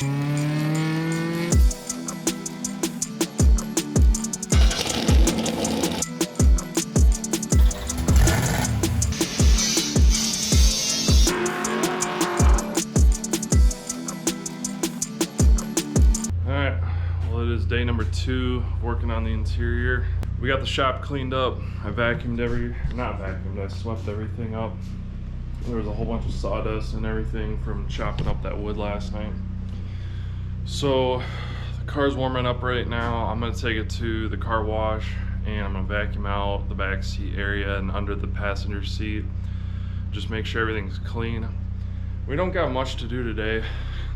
Day number 2 working on the interior. We got the shop cleaned up. I I swept everything up. There was a whole bunch of sawdust and everything from chopping up that wood last night. So the car's warming up right now. I'm gonna take it to the car wash and I'm gonna vacuum out the back seat area and under the passenger seat. Just make sure everything's clean. We don't got much to do today.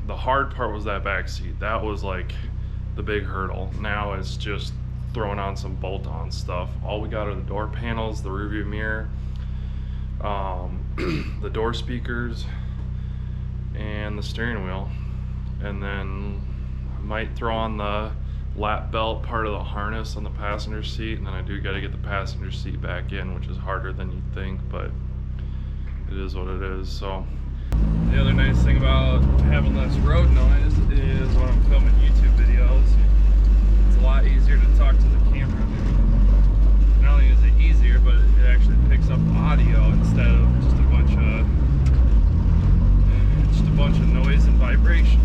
The hard part was that back seat. That was like the big hurdle. Now it's just throwing on some bolt-on stuff. All we got are the door panels, the rearview mirror, the door speakers, and the steering wheel. And then I might throw on the lap belt part of the harness on the passenger seat, and then I do got to get the passenger seat back in, which is harder than you'd think, but it is what it is. So the other nice thing about having less road noise is when I'm filming YouTube videos, it's a lot easier to talk to the camera. Not only is it easier, but it actually picks up audio instead of just a bunch of noise and vibrations.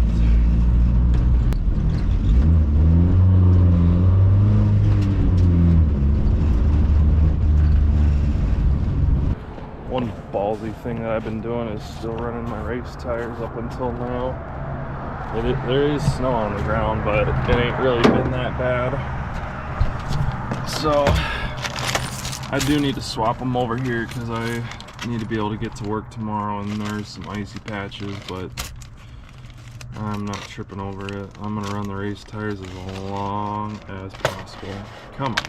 One ballsy thing that I've been doing is still running my race tires up until now. There is snow on the ground, but it ain't really been that bad. So I do need to swap them over here because I need to be able to get to work tomorrow, and there's some icy patches, but I'm not tripping over it. I'm gonna run the race tires as long as possible. Come on.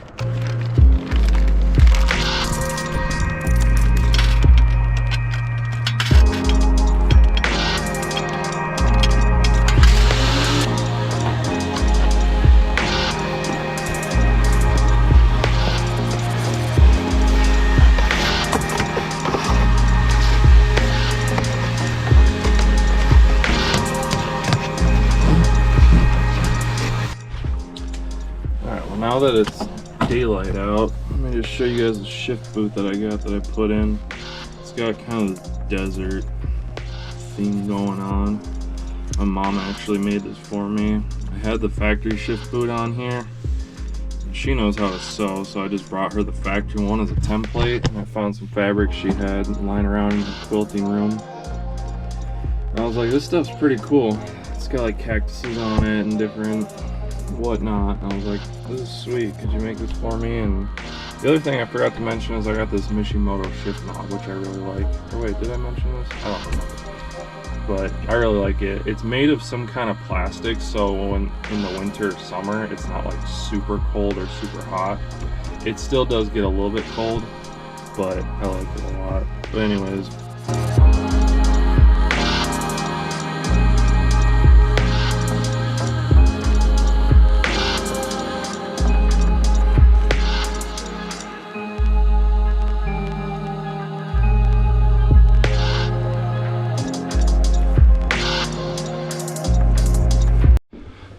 Now that it's daylight out, let me just show you guys the shift boot that I got that I put in. It's got kind of this desert theme going on. My mom actually made this for me. I had the factory shift boot on here. She knows how to sew, so I just brought her the factory one as a template. And I found some fabric she had lying around in the quilting room. And I was like, this stuff's pretty cool. It's got like cactuses on it and different whatnot. I was like, this is sweet, could you make this for me? And the other thing I forgot to mention is I got this Mishimoto shift knob, which I really like. Oh wait, did I mention this? I don't remember. But I really like it. It's made of some kind of plastic, so when in the winter or summer, it's not like super cold or super hot. It still does get a little bit cold, but I like it a lot. But anyways,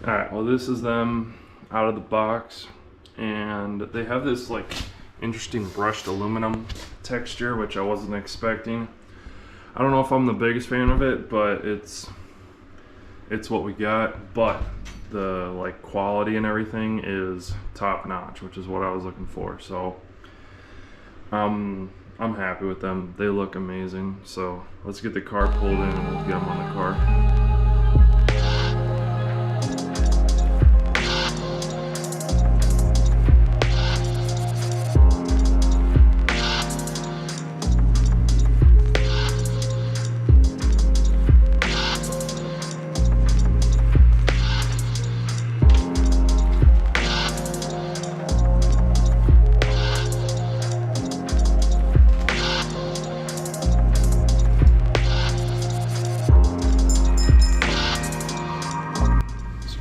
alright, well this is them out of the box, and they have this like interesting brushed aluminum texture, which I wasn't expecting. I don't know if I'm the biggest fan of it, but it's what we got. But the like quality and everything is top notch, which is what I was looking for. So I'm happy with them. They look amazing. So let's get the car pulled in and we'll get them on the car.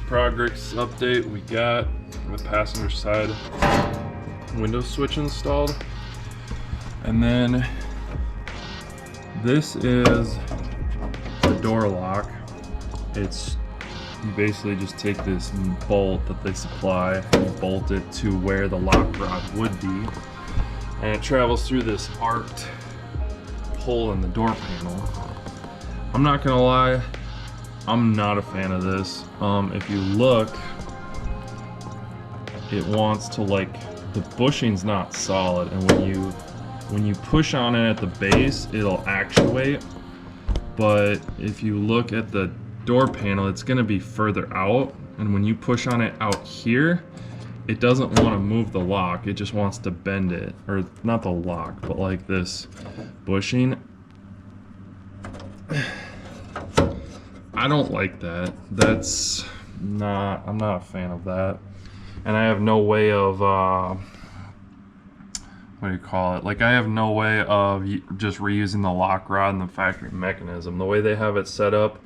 Progress update, we got the passenger side window switch installed, and then this is the door lock. It's you basically just take this bolt that they supply and you bolt it to where the lock rod would be, and it travels through this arced hole in the door panel. I'm not gonna lie, I'm not a fan of this. If you look, it wants to, like, the bushing's not solid, and when you push on it at the base, it'll actuate. But if you look at the door panel, it's gonna be further out, and when you push on it out here, it doesn't want to move the lock, it just wants to bend it. Or not the lock, but like this bushing. I don't like that. I'm not a fan of that. And I have no way of, what do you call it? Like, I have no way of just reusing the lock rod and the factory mechanism. The way they have it set up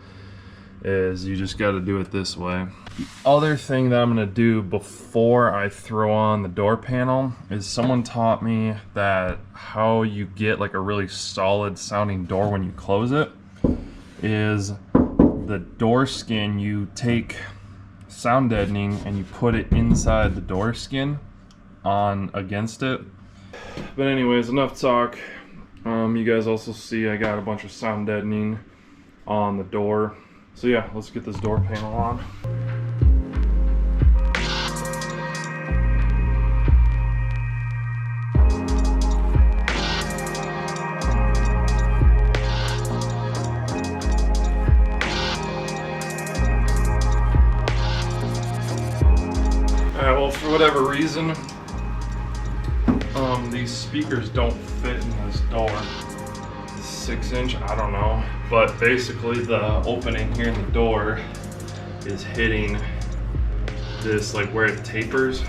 is you just got to do it this way. The other thing that I'm going to do before I throw on the door panel is someone taught me that how you get like a really solid sounding door when you close it is the door skin, you take sound deadening and you put it inside the door skin on against it. But anyways, enough talk. You guys also see I got a bunch of sound deadening on the door. So yeah, let's get this door panel on. Alright, well, for whatever reason, these speakers don't fit in this door. 6-inch, I don't know, but basically the opening here in the door is hitting this, like where it tapers,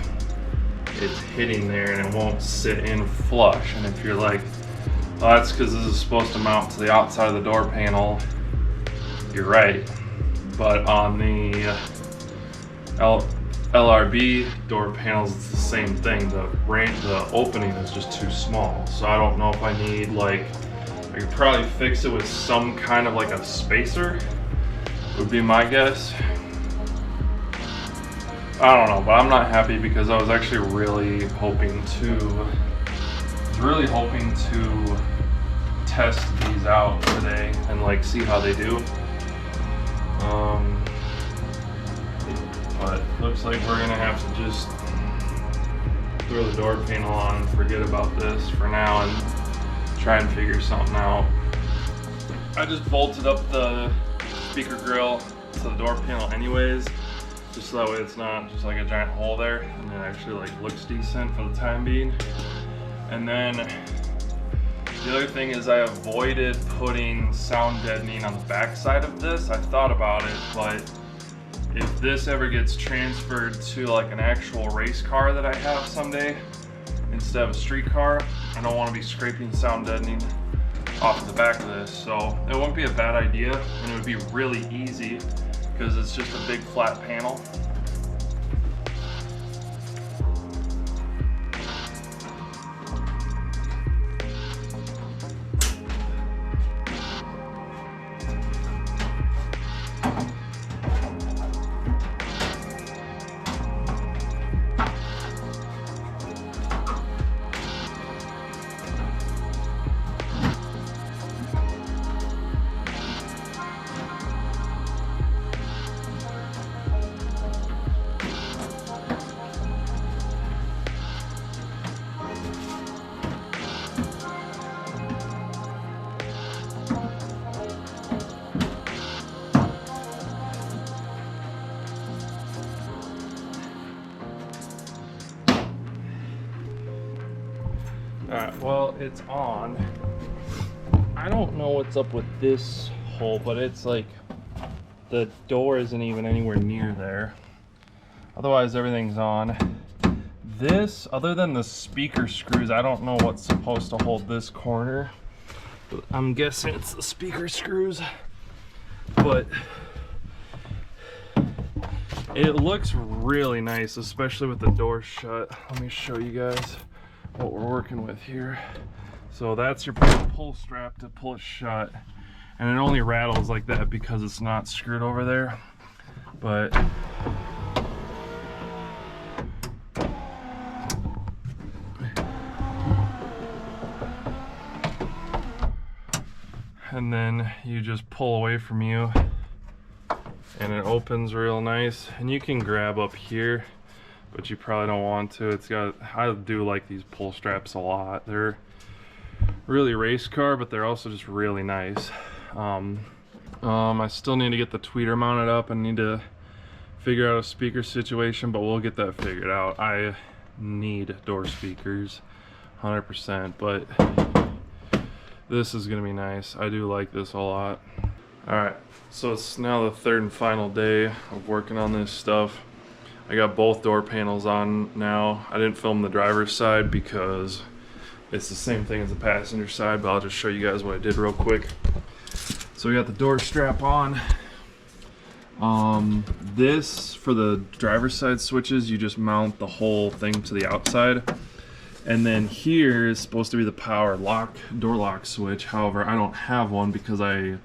it's hitting there and it won't sit in flush. And if you're like, oh, that's because this is supposed to mount to the outside of the door panel, you're right. But on the LRB door panels, it's the same thing. The opening is just too small. So I don't know if I need, like, I could probably fix it with some kind of like a spacer, would be my guess. I don't know, but I'm not happy because I was actually really hoping to test these out today and like see how they do. But looks like we're gonna have to just throw the door panel on and forget about this for now and try and figure something out. I just bolted up the speaker grill to the door panel anyways, just so that way it's not just like a giant hole there, and it actually like looks decent for the time being. And then the other thing is I avoided putting sound deadening on the back side of this. I thought about it, but if this ever gets transferred to like an actual race car that I have someday instead of a street car, I don't want to be scraping sound deadening off the back of this. So it wouldn't be a bad idea, and it would be really easy because it's just a big flat panel. Alright, well, it's on. I don't know what's up with this hole, but it's like the door isn't even anywhere near there. Otherwise, everything's on. This, other than the speaker screws, I don't know what's supposed to hold this corner. I'm guessing it's the speaker screws, but it looks really nice, especially with the door shut. Let me show you guys what we're working with here. So that's your pull strap to pull it shut, and it only rattles like that because it's not screwed over there. but and then you just pull away from you and it opens real nice, and you can grab up here, but you probably don't want to. It's got, I do like these pull straps a lot. They're really race car, but they're also just really nice. I still need to get the tweeter mounted up. I need to figure out a speaker situation, but we'll get that figured out. I need door speakers 100%, but this is gonna be nice. I do like this a lot. All right, so it's now the third and final day of working on this stuff. I got both door panels on now. I didn't film the driver's side because it's the same thing as the passenger side, but I'll just show you guys what I did real quick. So we got the door strap on. This, for the driver's side switches, you just mount the whole thing to the outside. And then here is supposed to be the power lock, door lock switch. However, I don't have one because I've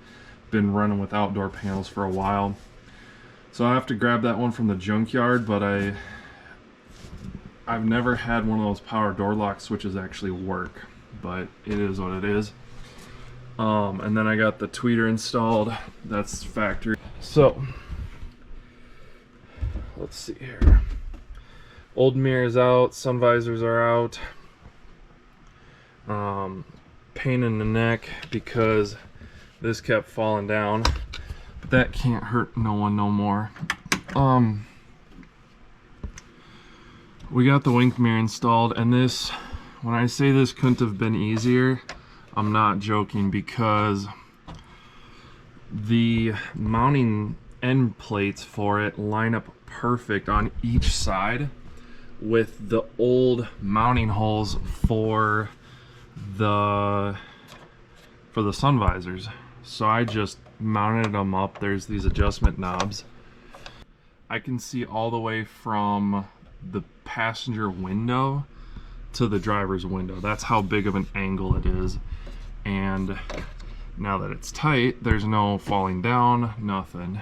been running without door panels for a while. So I have to grab that one from the junkyard, but I've never had one of those power door lock switches actually work, but it is what it is. And then I got the tweeter installed. That's factory. So let's see here. Old mirrors out, sun visors are out. Pain in the neck because this kept falling down, but that can't hurt no one no more. We got the wink mirror installed, and this, when I say this couldn't have been easier, I'm not joking, because the mounting end plates for it line up perfect on each side with the old mounting holes for the sun visors. So I just mounted them up. There's these adjustment knobs. I can see all the way from the passenger window to the driver's window. That's how big of an angle it is. And now that it's tight, there's no falling down, nothing.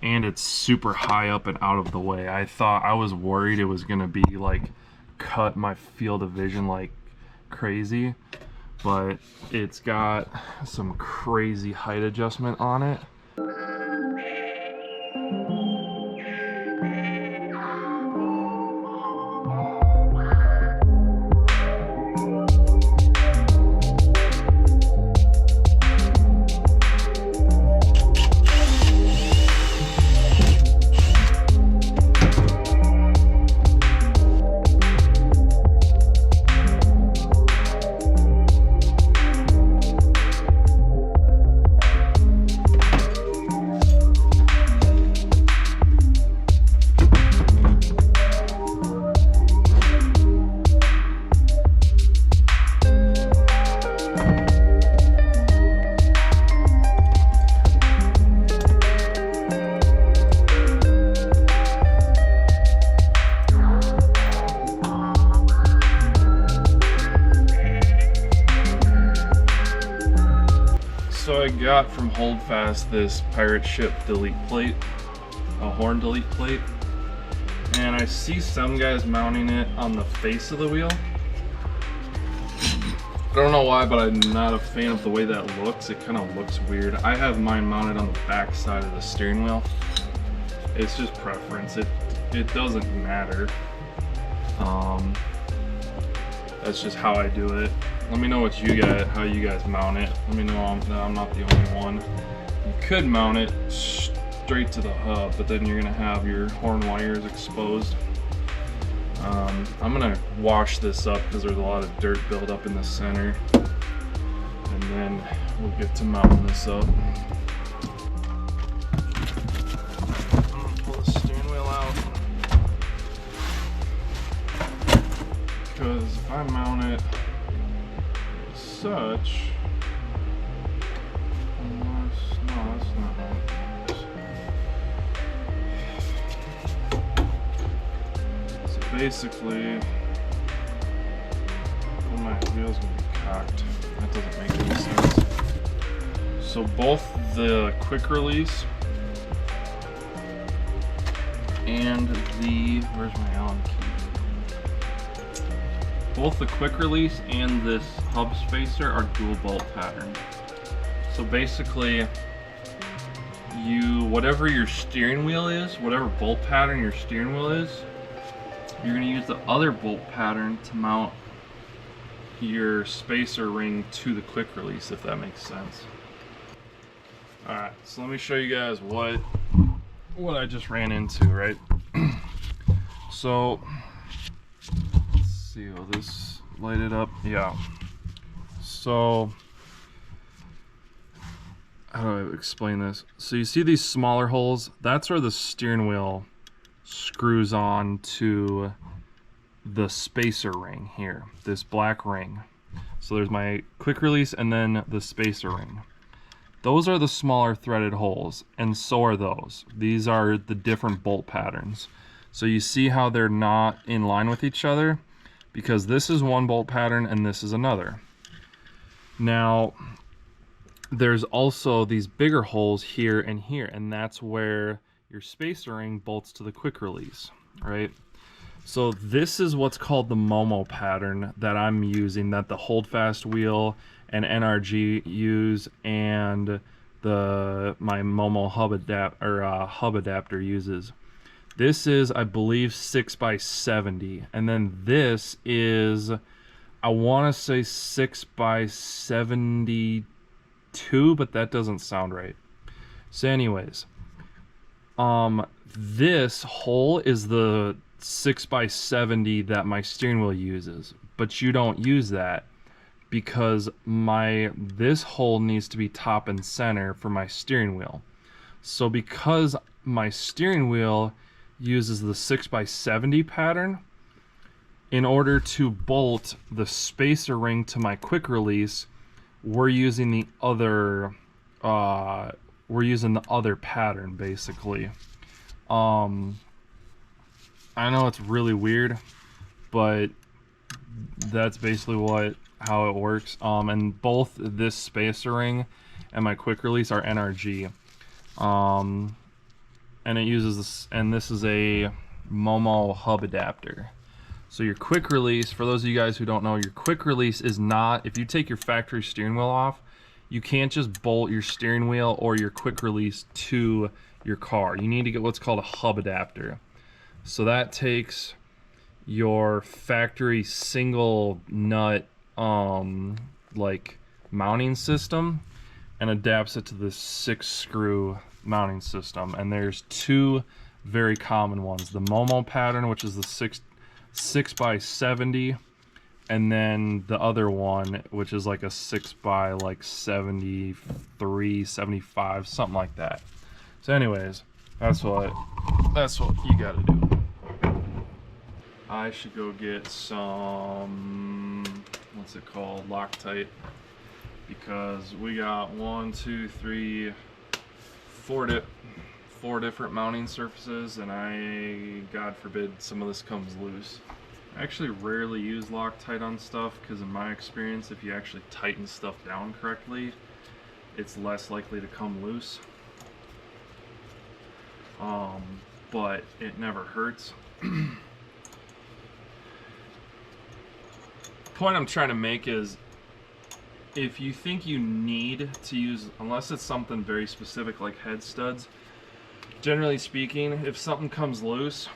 And it's super high up and out of the way. I was worried it was gonna be like cut my field of vision like crazy, but it's got some crazy height adjustment on it. So I got from Holdfast this pirate ship delete plate, a horn delete plate, and I see some guys mounting it on the face of the wheel. I don't know why, but I'm not a fan of the way that looks. It kind of looks weird. I have mine mounted on the back side of the steering wheel. It's just preference. It doesn't matter. That's just how I do it. Let me know what you got, how you guys mount it. Let me know I'm not the only one. You could mount it straight to the hub, but then you're gonna have your horn wires exposed. I'm gonna wash this up because there's a lot of dirt buildup in the center, and then we'll get to mounting this up. Pull the steering wheel out, because if I mount it such, unless, no, that's not right. So basically, well, my wheel's gonna be cocked. That doesn't make any sense. So both the quick release And where's my Allen key? Both the quick release and this hub spacer are dual bolt pattern. So basically, whatever your steering wheel is, whatever bolt pattern your steering wheel is, you're going to use the other bolt pattern to mount your spacer ring to the quick release, if that makes sense. Alright, so let me show you guys what I just ran into, right? So, let's see, will this light it up? Yeah. So, how do I explain this? So you see these smaller holes? That's where the steering wheel screws on to the spacer ring here, this black ring. So there's my quick release and then the spacer ring. Those are the smaller threaded holes, and so are those. These are the different bolt patterns. So you see how they're not in line with each other? Because this is one bolt pattern and this is another. Now, there's also these bigger holes here, and that's where your spacer ring bolts to the quick release, right? So this is what's called the Momo pattern that I'm using, that the Holdfast wheel and NRG use, and my Momo hub adapter uses. This is, I believe, 6x70, and then this is, I want to say 6x72, but that doesn't sound right. So anyways, this hole is the 6x70 that my steering wheel uses, but you don't use that because this hole needs to be top and center for my steering wheel. So because my steering wheel uses the 6x70 pattern, in order to bolt the spacer ring to my quick release, we're using the other pattern, basically. I know it's really weird, but that's basically how it works. And both this spacer ring and my quick release are NRG. And it uses this, and this is a Momo hub adapter. So your quick release, for those of you guys who don't know, your quick release is not, if you take your factory steering wheel off, you can't just bolt your steering wheel or your quick release to your car. You need to get what's called a hub adapter. So that takes your factory single nut like mounting system and adapts it to the 6-screw mounting system. And there's two very common ones: the Momo pattern, which is the 6x70, and then the other one, which is like a 6x73, 75, something like that. So anyways, that's what you gotta do. I should go get some, what's it called, Loctite, because we got 1, 2, 3, 4 different mounting surfaces, and God forbid some of this comes loose. I actually rarely use Loctite on stuff because in my experience, if you actually tighten stuff down correctly, it's less likely to come loose. But it never hurts. The point I'm trying to make is, if you think you need to use, unless it's something very specific like head studs, generally speaking, if something comes loose,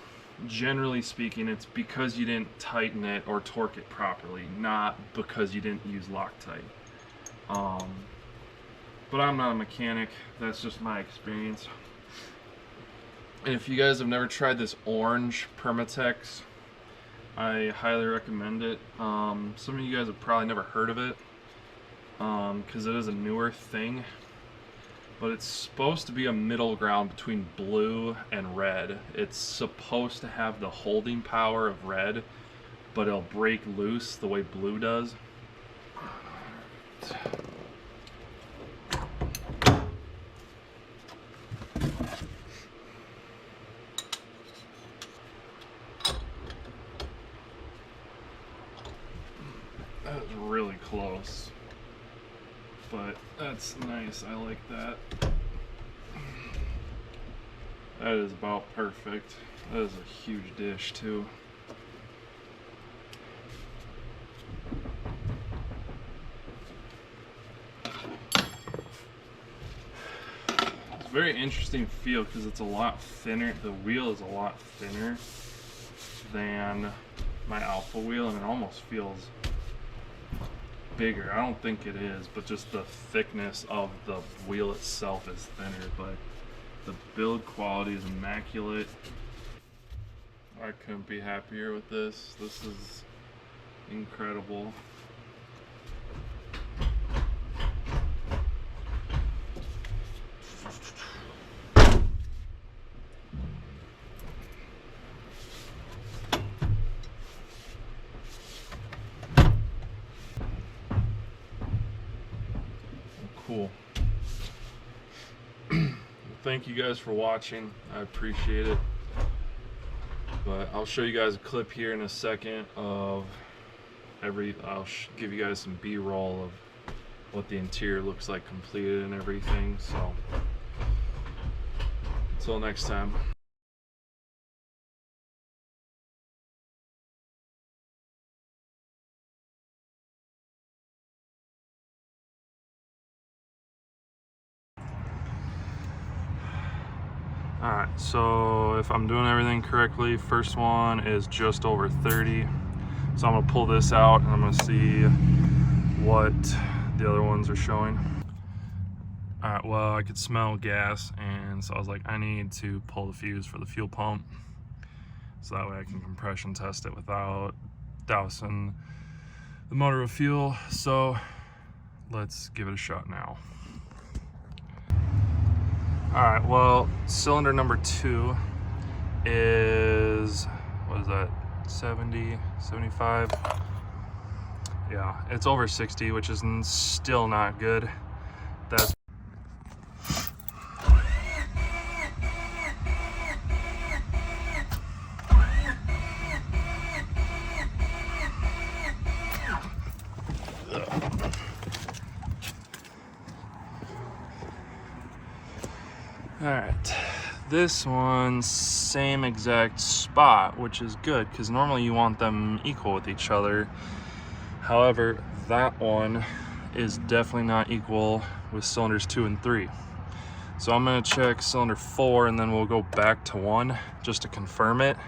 generally speaking, it's because you didn't tighten it or torque it properly, not because you didn't use Loctite. But I'm not a mechanic, that's just my experience. And if you guys have never tried this orange Permatex, I highly recommend it. Some of you guys have probably never heard of it, because it is a newer thing. But it's supposed to be a middle ground between blue and red. It's supposed to have the holding power of red, but it'll break loose the way blue does. That was really close, but that's nice. I like that. That is about perfect. That is a huge dish too. It's a very interesting feel because it's a lot thinner. The wheel is a lot thinner than my Alpha wheel, and it almost feels bigger. I don't think it is, but just the thickness of the wheel itself is thinner, but the build quality is immaculate. I couldn't be happier with this. This is incredible. Cool. Thank you guys for watching. I appreciate it. But I'll show you guys a clip here in a second of I'll give you guys some B-roll of what the interior looks like completed and everything. So until next time. Alright, so if I'm doing everything correctly, first one is just over 30. So I'm going to pull this out and I'm going to see what the other ones are showing. Alright, well, I could smell gas, and so I was like, I need to pull the fuse for the fuel pump so that way I can compression test it without dousing the motor with fuel. So let's give it a shot now. Alright, well, cylinder number 2 is, what is that, 70, 75? Yeah, it's over 60, which is still not good. That's Alright, this one, same exact spot, which is good because normally you want them equal with each other. However, that one is definitely not equal with cylinders 2 and 3. So I'm going to check cylinder 4 and then we'll go back to 1 just to confirm it.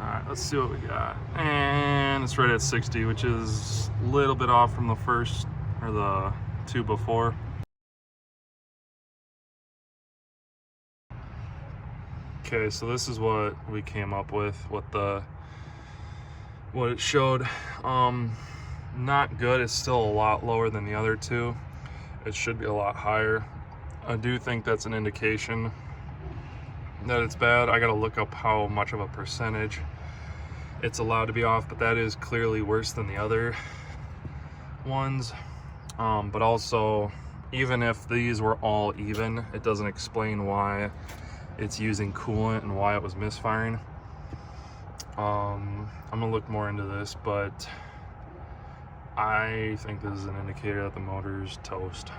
Alright, let's see what we got. And it's right at 60, which is a little bit off from the first, or the 2 before. Okay, so this is what we came up with, what it showed. Not good. It's still a lot lower than the other 2. It should be a lot higher. I do think that's an indication that it's bad. I gotta look up how much of a percentage it's allowed to be off, but that is clearly worse than the other ones. But also, even if these were all even, it doesn't explain why it's using coolant and why it was misfiring. I'm gonna look more into this, but I think this is an indicator that the motor's toast.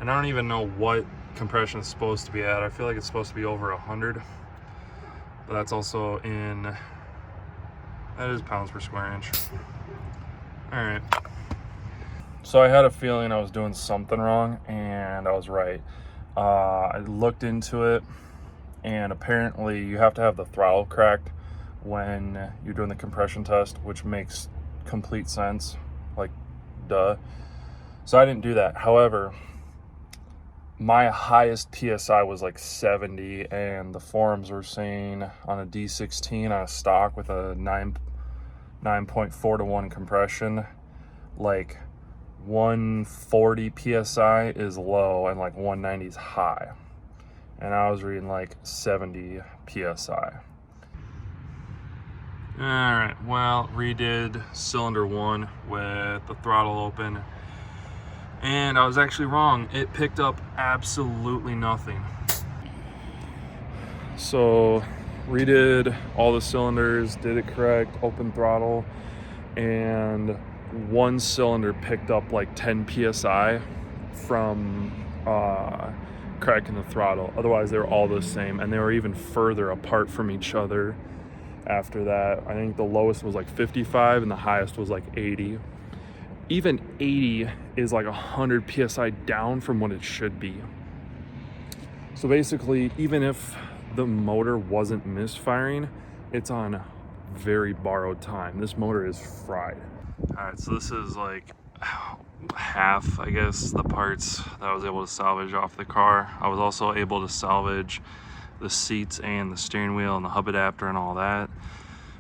And I don't even know what compression is supposed to be at. I feel like it's supposed to be over 100, but that's also in, that is pounds per square inch. All right. So I had a feeling I was doing something wrong, and I was right. I looked into it, and apparently you have to have the throttle cracked when you're doing the compression test, which makes complete sense, like duh. So I didn't do that. However, my highest PSI was like 70, and the forums were saying on a D16 on a stock with a 9.4 to 1 compression, like 140 PSI is low and like 190 is high. And I was reading like 70 PSI. All right, well, redid cylinder 1 with the throttle open, and I was actually wrong. It picked up absolutely nothing. So redid all the cylinders, did it correct, open throttle, and one cylinder picked up like 10 PSI from cracking the throttle. Otherwise, they were all the same, and they were even further apart from each other after that. I think the lowest was like 55 and the highest was like 80. Even 80 is like 100 psi down from what it should be. So basically, even if the motor wasn't misfiring, it's on very borrowed time. This motor is fried. All right, so this is like half, I guess, the parts that I was able to salvage off the car. I was also able to salvage the seats and the steering wheel and the hub adapter and all that.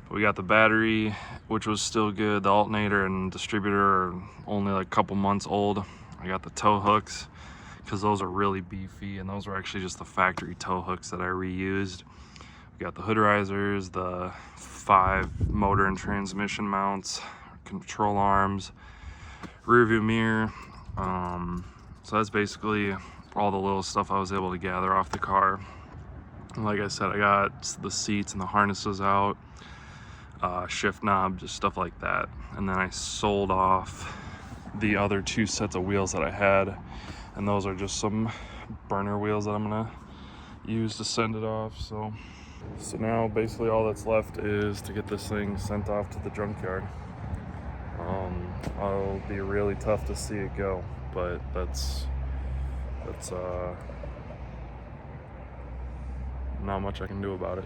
But we got the battery, which was still good. The alternator and distributor are only like a couple months old. I got the tow hooks because those are really beefy, and those were actually just the factory tow hooks that I reused. We got the hood risers, the 5 motor and transmission mounts, control arms, rear view mirror. So that's basically all the little stuff I was able to gather off the car. And like I said, I got the seats and the harnesses out, shift knob, just stuff like that. And then I sold off the other 2 sets of wheels that I had, and those are just some burner wheels that I'm gonna use to send it off. So now basically all that's left is to get this thing sent off to the junkyard. It'll be really tough to see it go, but that's not much I can do about it.